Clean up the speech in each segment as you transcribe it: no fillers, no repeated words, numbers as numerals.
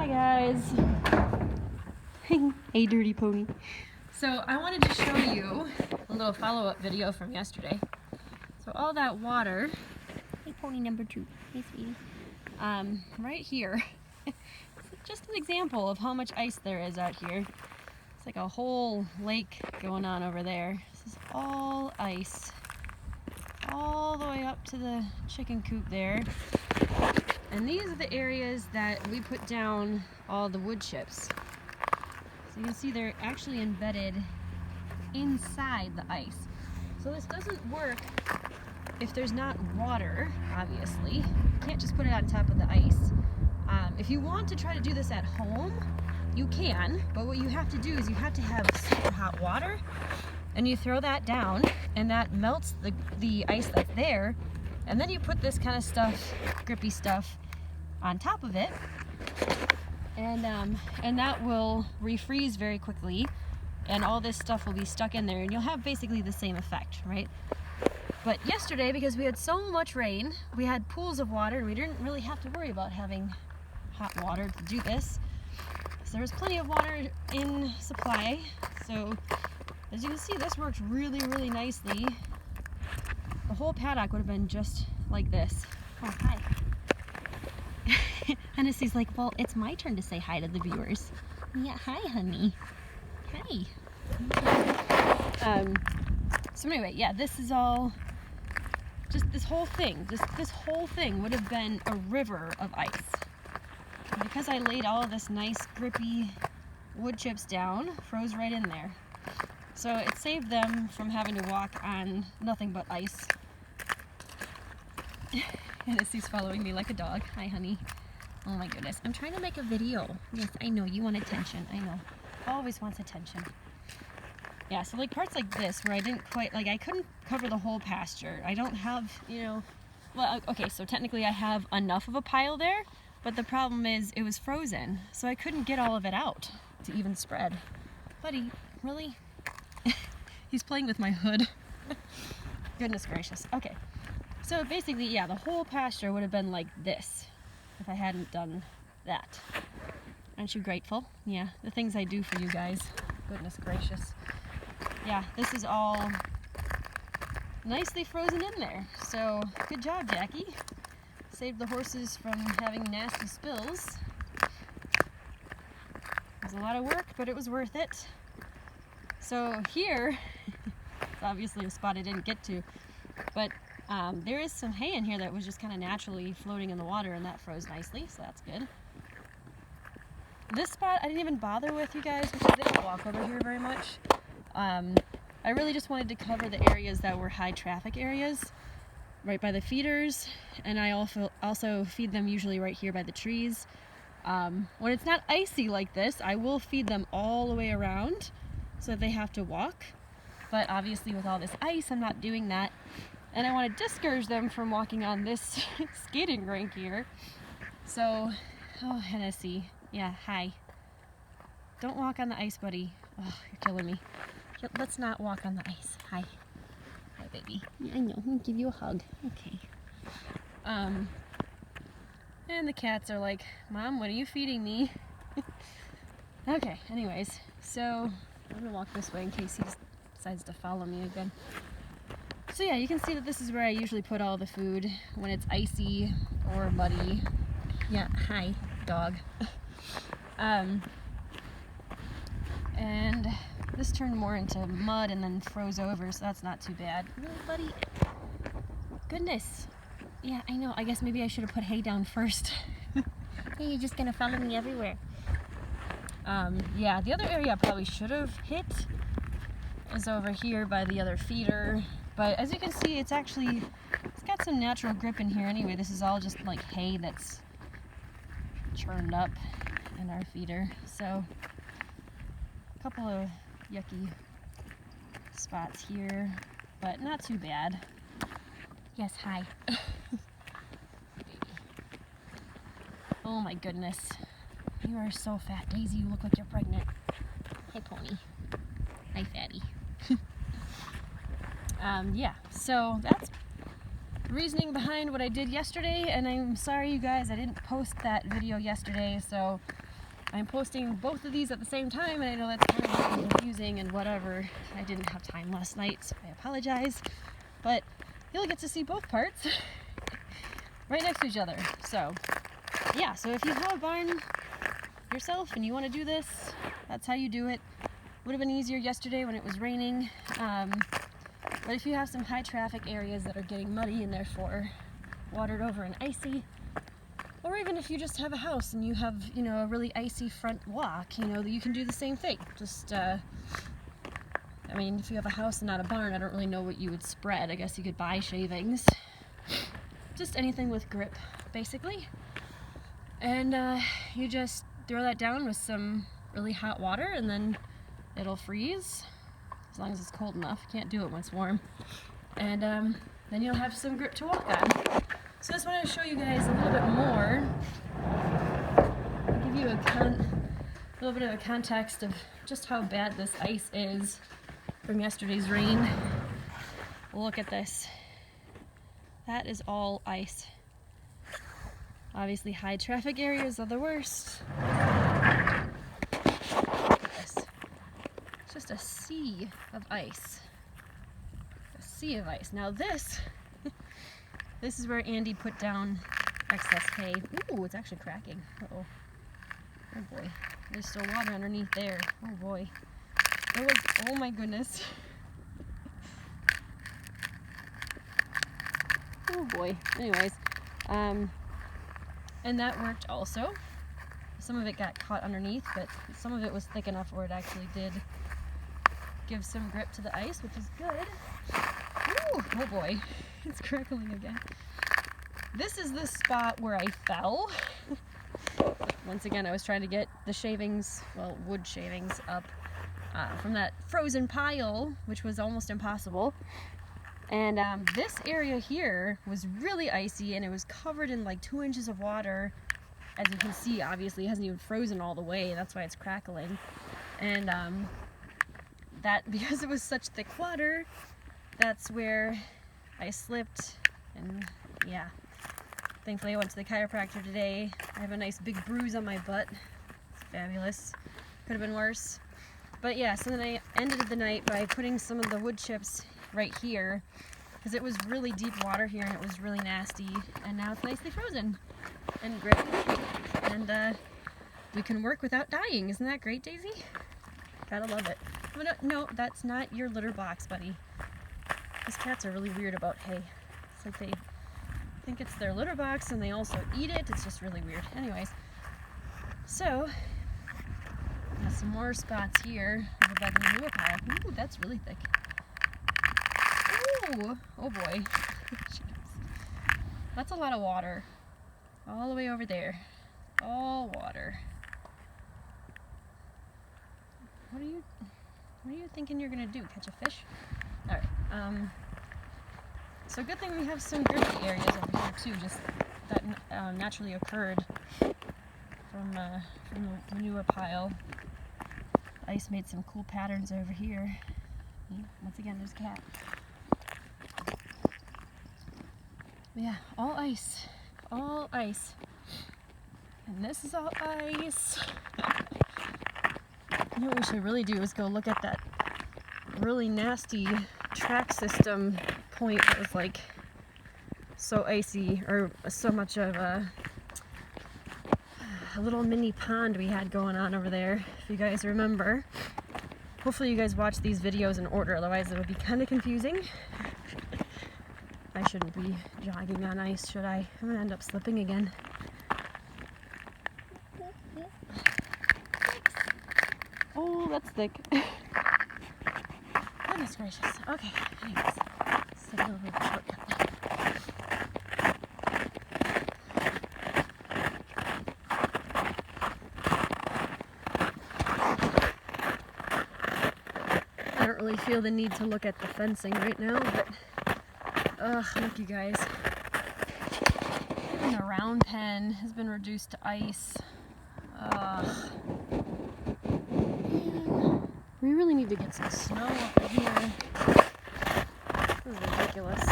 Hi guys. Hey dirty pony. So I wanted to show you a little follow-up video from yesterday. So all that water, hey pony number 2, hey sweetie, right here, it's just an example of how much ice there is out here. It's like a whole lake going on over there. This is all ice, all the way up to the chicken coop there. And these are the areas that we put down all the wood chips. So you can see they're actually embedded inside the ice. So this doesn't work if there's not water, obviously. You can't just put it on top of the ice. If you want to try to do this at home, you can, but what you have to do is you have to have super hot water, and you throw that down, and that melts the ice that's there, and then you put this kind of stuff, grippy stuff, on top of it, and that will refreeze very quickly, and all this stuff will be stuck in there, and you'll have basically the same effect, right? But yesterday, because we had so much rain, we had pools of water, and we didn't really have to worry about having hot water to do this. So there was plenty of water in supply. So as you can see, this worked really, really nicely. The whole paddock would have been just like this. Oh, hi. Hennessy's like, well, it's my turn to say hi to the viewers. Yeah, hi, honey. Hi. So anyway, yeah, this is all, just this whole thing would have been a river of ice. And because I laid all of this nice grippy wood chips down, froze right in there. So it saved them from having to walk on nothing but ice. Hennessy's following me like a dog. Hi, honey. Oh my goodness, I'm trying to make a video. Yes, I know, you want attention, I know. Always wants attention. Yeah, so like parts like this where I didn't quite, like I couldn't cover the whole pasture. I don't have, you know, well, okay, so technically I have enough of a pile there, but the problem is it was frozen, so I couldn't get all of it out to even spread. Buddy, really? He's playing with my hood. Goodness gracious. Okay, so basically, yeah, the whole pasture would have been like this if I hadn't done that. Aren't you grateful? Yeah, the things I do for you guys. Goodness gracious. Yeah, this is all nicely frozen in there. So, good job, Jackie. Saved the horses from having nasty spills. It was a lot of work, but it was worth it. So here, it's obviously a spot I didn't get to, but there is some hay in here that was just kind of naturally floating in the water, and that froze nicely, so that's good. This spot I didn't even bother with, you guys, because I didn't walk over here very much. I really just wanted to cover the areas that were high traffic areas, right by the feeders, and I also feed them usually right here by the trees. When it's not icy like this, I will feed them all the way around so that they have to walk, but obviously with all this ice I'm not doing that, and I want to discourage them from walking on this skating rink here. So, oh, Hennessy, yeah, hi. Don't walk on the ice, buddy. Oh, you're killing me. Let's not walk on the ice. Hi. Hi, baby. Yeah, I know. I'll give you a hug. Okay. And the cats are like, Mom, what are you feeding me? Okay, anyways. So, I'm going to walk this way in case he decides to follow me again. So yeah, you can see that this is where I usually put all the food when it's icy or muddy. Yeah, hi, dog. And this turned more into mud and then froze over, so that's not too bad. Really, buddy? Goodness. Yeah, I know. I guess maybe I should have put hay down first. Hey, you're just gonna follow me everywhere. Yeah, the other area I probably should have hit is over here by the other feeder. But as you can see, it's got some natural grip in here anyway. This is all just like hay that's churned up in our feeder. So, a couple of yucky spots here, but not too bad. Yes, hi. Oh my goodness. You are so fat. Daisy, you look like you're pregnant. Hi, pony. Hi, fatty. Yeah, so that's reasoning behind what I did yesterday, and I'm sorry you guys, I didn't post that video yesterday, so I'm posting both of these at the same time, and I know that's kind of confusing and whatever. I didn't have time last night, so I apologize. But you'll get to see both parts right next to each other. So yeah, so if you have a barn yourself and you want to do this, that's how you do it. Would have been easier yesterday when it was raining. But if you have some high traffic areas that are getting muddy and therefore watered over and icy, or even if you just have a house and you have, you know, a really icy front walk, you know, you can do the same thing. Just, I mean, if you have a house and not a barn, I don't really know what you would spread. I guess you could buy shavings. Just anything with grip, basically. And you just throw that down with some really hot water and then it'll freeze, as long as it's cold enough. You can't do it when it's warm. And then you'll have some grip to walk on. So I just wanted to show you guys a little bit more, give you a little bit of a context of just how bad this ice is from yesterday's rain. Look at this. That is all ice. Obviously high traffic areas are the worst. Look at this. It's just a sea of ice. A sea of ice. Now this is where Andy put down excess hay. Ooh, it's actually cracking. Uh-oh. Oh boy. There's still water underneath there. Oh boy. Oh my goodness. Oh boy. Anyways, and that worked also. Some of it got caught underneath, but some of it was thick enough where it actually did give some grip to the ice, which is good. Ooh, oh boy. It's crackling again. This is the spot where I fell. Once again, I was trying to get the shavings, well, wood shavings up from that frozen pile, which was almost impossible. And this area here was really icy, and it was covered in like 2 inches of water. As you can see, obviously it hasn't even frozen all the way, that's why it's crackling. And that, because it was such thick water, that's where I slipped, and yeah. Thankfully I went to the chiropractor today. I have a nice big bruise on my butt. It's fabulous. Could have been worse. But yeah, so then I ended the night by putting some of the wood chips right here, because it was really deep water here and it was really nasty, and now it's nicely frozen and grit, and we can work without dying. Isn't that great, Daisy? Gotta love it. But no, that's not your litter box, buddy. These cats are really weird about hay. It's like they think it's their litter box and they also eat it. It's just really weird. Anyways, so got some more spots here over by the manure pile. Ooh, that's really thick. Ooh, oh boy. That's a lot of water. All the way over there. All water. What are you thinking you're gonna do? Catch a fish? Alright, so good thing we have some grippy areas over here too, just that naturally occurred from the manure pile. Ice made some cool patterns over here. Once again, there's a cat. Yeah, all ice. All ice. And this is all ice. You know what we should really do is go look at that really nasty track system point that was like so icy, or so much of a little mini pond we had going on over there, if you guys remember. Hopefully you guys watch these videos in order, otherwise it would be kind of confusing. I shouldn't be jogging on ice, should I? I'm gonna end up slipping again. Oh, that's thick. Goodness gracious. Okay, anyways. Let's take a little bit of a shortcut. I don't really feel the need to look at the fencing right now, but look you guys. Even the round pen has been reduced to ice. We really need to get some snow up here. This is ridiculous.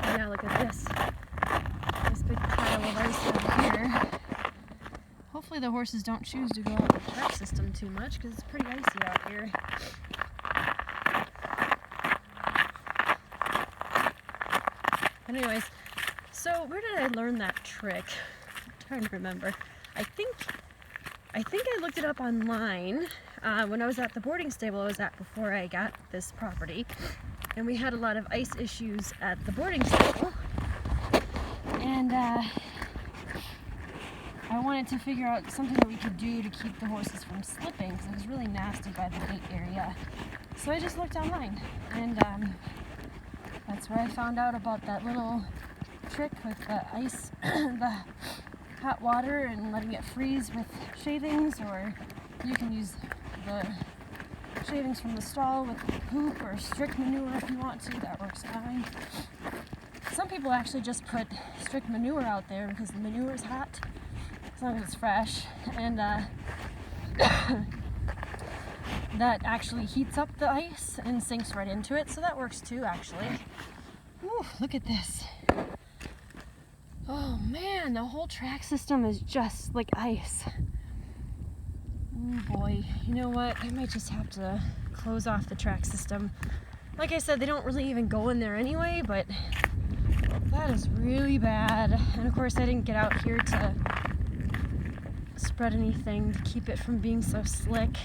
Yeah, look at this. This big pile of ice over here. hopefully the horses don't choose to go on the track system too much because it's pretty icy out here. Anyways, so where did I learn that trick? I'm trying to remember. I think I looked it up online when I was at the boarding stable I was at before I got this property, and we had a lot of ice issues at the boarding stable, and I wanted to figure out something that we could do to keep the horses from slipping because it was really nasty by the gate area. So I just looked online, and that's where I found out about that little trick with the ice, the hot water and letting it freeze with shavings, or you can use the shavings from the stall with poop or strict manure if you want to. That works fine. Some people actually just put strict manure out there because the manure is hot as long as it's fresh, and that actually heats up the ice and sinks right into it, so that works too actually. Ooh, look at this. Oh man, the whole track system is just like ice. Oh boy, you know what? I might just have to close off the track system. Like I said, they don't really even go in there anyway, but that is really bad. And of course, I didn't get out here to spread anything to keep it from being so slick.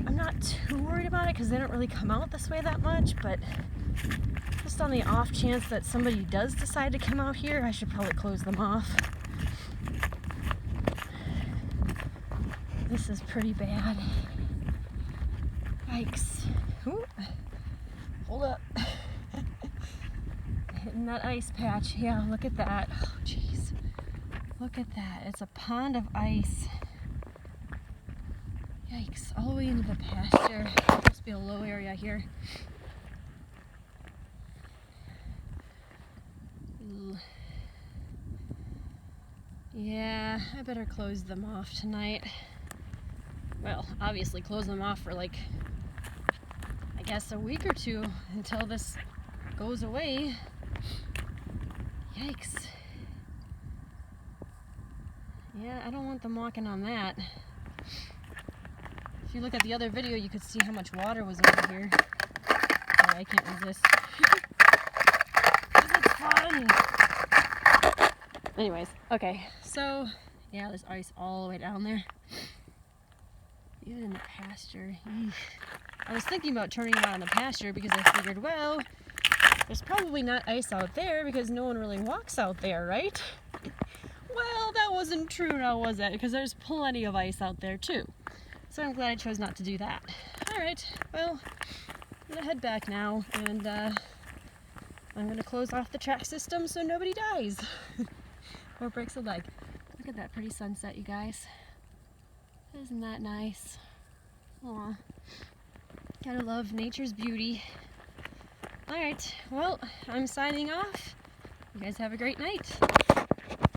I'm not too worried about it because they don't really come out this way that much, but just on the off chance that somebody does decide to come out here, I should probably close them off. This is pretty bad. Yikes. Ooh. Hold up. Hitting that ice patch. Yeah, look at that. Oh, jeez. Look at that. It's a pond of ice. Yikes. All the way into the pasture. Must be a low area here. Yeah, I better close them off tonight. Well, obviously close them off for like, I guess a week or two until this goes away. Yikes. Yeah, I don't want them walking on that. If you look at the other video, you could see how much water was over here. Oh, I can't resist. It's fun! Anyways, okay, so yeah, there's ice all the way down there. Even in the pasture. Eesh. I was thinking about turning them out in the pasture because I figured, well, there's probably not ice out there because no one really walks out there, right? Well, that wasn't true now, was it? Because there's plenty of ice out there too. So I'm glad I chose not to do that. Alright, well, I'm gonna head back now, and I'm gonna close off the track system so nobody dies. Or breaks a leg. Look at that pretty sunset, you guys. Isn't that nice? Aw. Gotta love nature's beauty. Alright, well, I'm signing off. You guys have a great night.